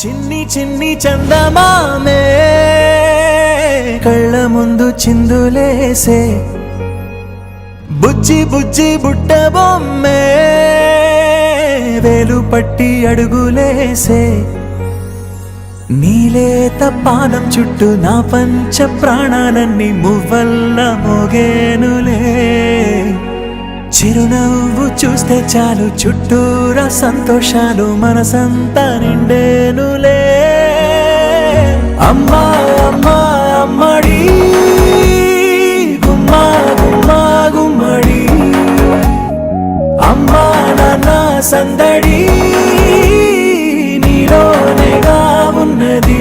చిన్ని చిన్ని చందమామే కళ్ళ ముందు చిందులేసే బుజ్జి బుజ్జి బుట్ట బొమ్మే వేలు పట్టి అడుగులేసే నీలేత పానం చుట్టూ నా పంచ ప్రాణాలన్నీ మువ్వల్ల మోగేనులే చిరునవ్వు చూస్తే చాలు చుట్టూరా సంతోషాలు మనసంతా నిండేనులే అమ్మా అమ్మా అమ్మడి గుమ్మా గుమ్మా గుమ్మడి అమ్మా నాన్న సందడి నీలోనేగా ఉన్నది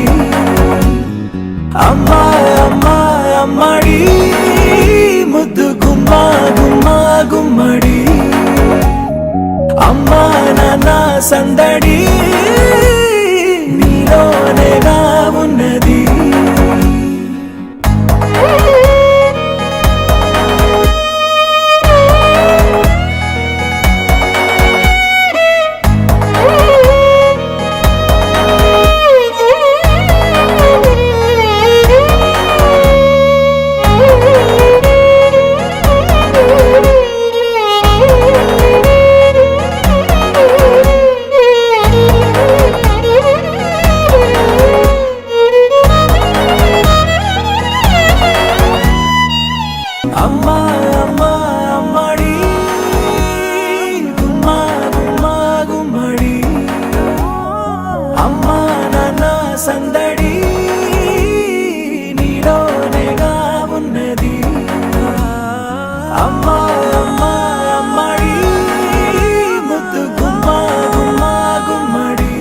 అమ్మా అమ్మా అమ్మడి ముద్దు గుమ్మా గుమ్మా గుమ్మడి అమ్మా నాన్న సందడి నీలోనేగా ఉన్నది అమ్మా అమ్మా అమ్మడి గుమ్మా గుమ్మా గుమ్మడి అమ్మా నాన్న సందడి నీలోనేగా ఉన్నది అమ్మా అమ్మా అమ్మడి ముద్దు గుమ్మా గుమ్మా గుమ్మడి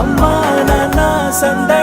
అమ్మా నాన్న సందడి